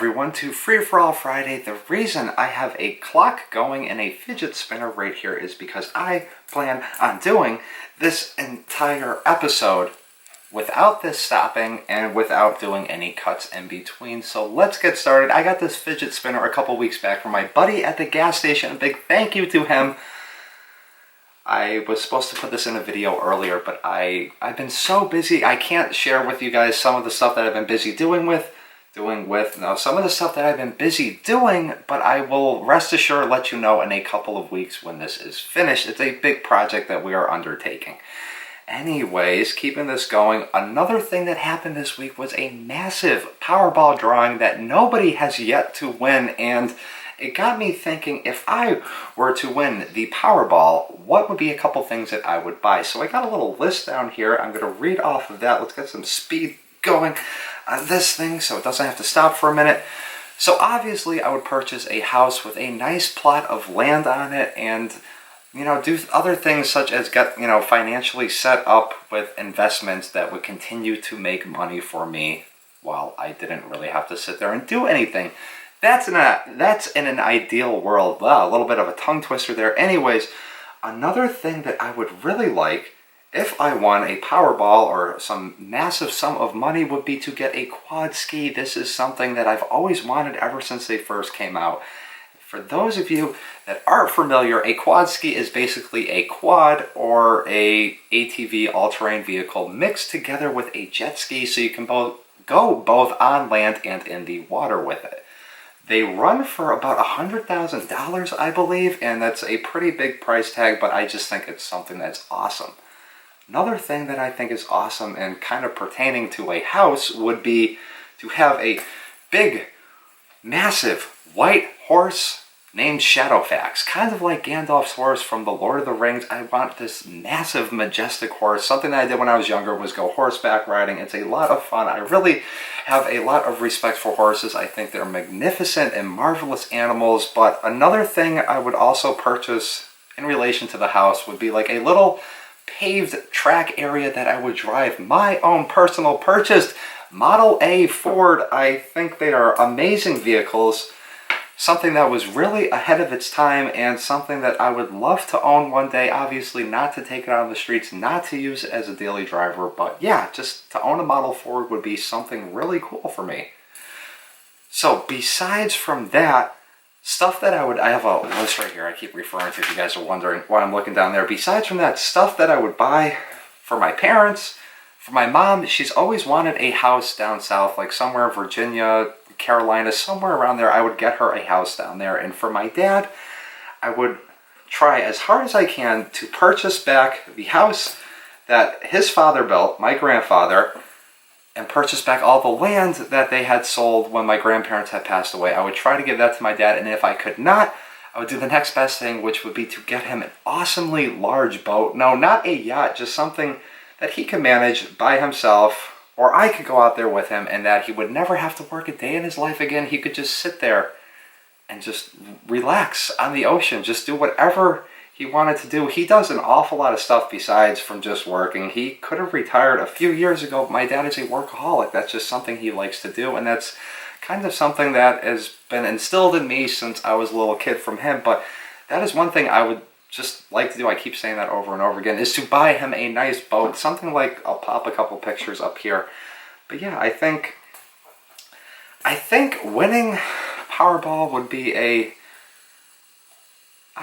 everyone to Free For All Friday. The reason I have a clock going and a fidget spinner right here is because I plan on doing this entire episode without this stopping and without doing any cuts in between. So let's get started. I got this fidget spinner a couple weeks back from my buddy at the gas station. A big thank you to him. I was supposed to put this in a video earlier, but I've been so busy I can't share with you guys some of the stuff that I've been busy doing, but I will rest assured let you know in a couple of weeks when this is finished. It's a big project that we are undertaking. Anyways, keeping this going, another thing that happened this week was a massive Powerball drawing that nobody has yet to win, and it got me thinking, if I were to win the Powerball, what would be a couple things that I would buy? So I got a little list down here. I'm going to read off of that. Let's get some speed going on this thing so it doesn't have to stop for a minute. So obviously I would purchase a house with a nice plot of land on it and, do other things such as get, financially set up with investments that would continue to make money for me while I didn't really have to sit there and do anything. That's in an ideal world. Wow, a little bit of a tongue twister there. Anyways, another thing that I would really like if I won a Powerball or some massive sum of money would be to get a quad ski. This is something that I've always wanted ever since they first came out. For those of you that aren't familiar, a quad ski is basically a quad or a ATV all-terrain vehicle mixed together with a jet ski, so you can go both on land and in the water with it. They run for about $100,000, I believe, and that's a pretty big price tag, but I just think it's something that's awesome. Another thing that I think is awesome and kind of pertaining to a house would be to have a big, massive white horse named Shadowfax. Kind of like Gandalf's horse from The Lord of the Rings. I want this massive, majestic horse. Something that I did when I was younger was go horseback riding. It's a lot of fun. I really have a lot of respect for horses. I think they're magnificent and marvelous animals. But another thing I would also purchase in relation to the house would be like a little paved track area that I would drive. My own personal purchased Model A Ford. I think they are amazing vehicles. Something that was really ahead of its time and something that I would love to own one day. Obviously not to take it out on the streets, not to use it as a daily driver, but yeah, just to own a Model Ford would be something really cool for me. So besides from that, stuff that I have a list right here I keep referring to if you guys are wondering why I'm looking down there. Besides from that, stuff that I would buy for my parents, for my mom, she's always wanted a house down south, like somewhere in Virginia, Carolina, somewhere around there. I would get her a house down there. And for my dad, I would try as hard as I can to purchase back the house that his father built, my grandfather, and purchase back all the land that they had sold when my grandparents had passed away. I would try to give that to my dad, and if I could not, I would do the next best thing, which would be to get him an awesomely large boat. No, not a yacht, just something that he could manage by himself, or I could go out there with him, and that he would never have to work a day in his life again. He could just sit there and just relax on the ocean, just do whatever he wanted to do. He does an awful lot of stuff besides from just working. He could have retired a few years ago, but my dad is a workaholic. That's just something he likes to do, and that's kind of something that has been instilled in me since I was a little kid from him. But that is one thing I would just like to do. I keep saying that over and over again, is to buy him a nice boat. Something like, I'll pop a couple pictures up here. But yeah, I think winning Powerball would be I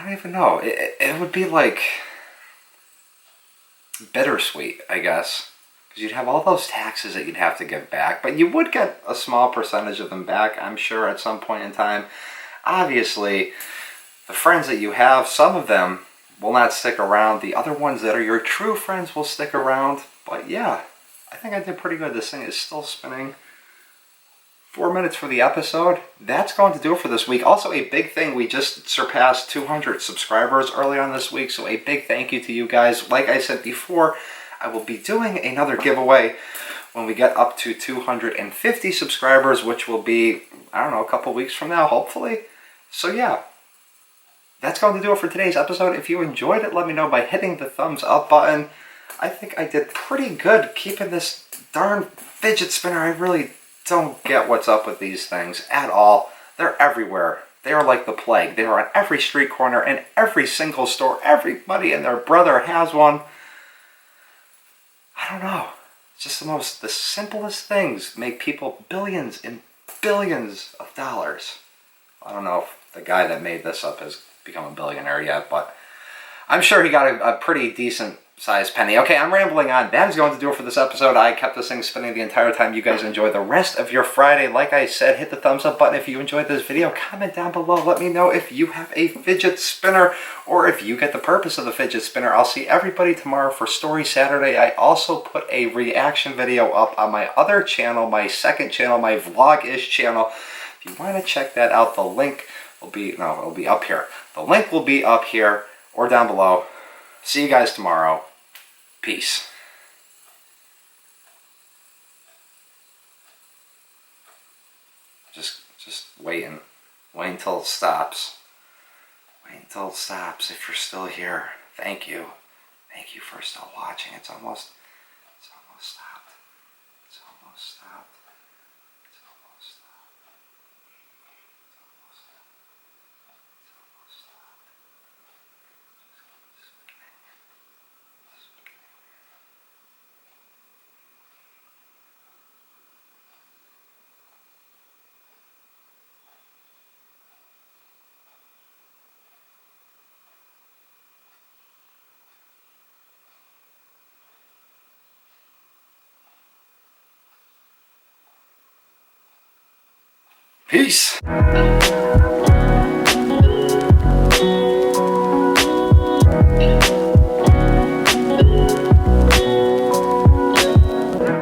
don't even know. It would be like bittersweet, I guess. Because you'd have all those taxes that you'd have to give back. But you would get a small percentage of them back, I'm sure, at some point in time. Obviously, the friends that you have, some of them will not stick around. The other ones that are your true friends will stick around. But yeah, I think I did pretty good. This thing is still spinning. 4 minutes for the episode. That's going to do it for this week. Also, a big thing, we just surpassed 200 subscribers early on this week, so a big thank you to you guys. Like I said before, I will be doing another giveaway when we get up to 250 subscribers, which will be, I don't know, a couple weeks from now, hopefully. So yeah, that's going to do it for today's episode. If you enjoyed it, let me know by hitting the thumbs up button. I think I did pretty good keeping this darn fidget spinner. I really don't get what's up with these things at all. They're everywhere. They are like the plague. They are on every street corner, in every single store. Everybody and their brother has one. I don't know. It's just the simplest things make people billions and billions of dollars. I don't know if the guy that made this up has become a billionaire yet, but I'm sure he got a pretty decent sized penny. Okay, I'm rambling on. That is going to do it for this episode. I kept this thing spinning the entire time. You guys enjoy the rest of your Friday. Like I said, hit the thumbs up button if you enjoyed this video. Comment down below. Let me know if you have a fidget spinner or if you get the purpose of the fidget spinner. I'll see everybody tomorrow for Story Saturday. I also put a reaction video up on my other channel, my second channel, my Vlog-ish channel. If you want to check that out, the link will be, no, it'll be up here. The link will be up here or down below. See you guys tomorrow. Peace. Just waiting. Wait until it stops. Wait until it stops if you're still here. Thank you. Thank you for still watching. It's almost stopped. It's almost stopped. It's almost stopped. Peace.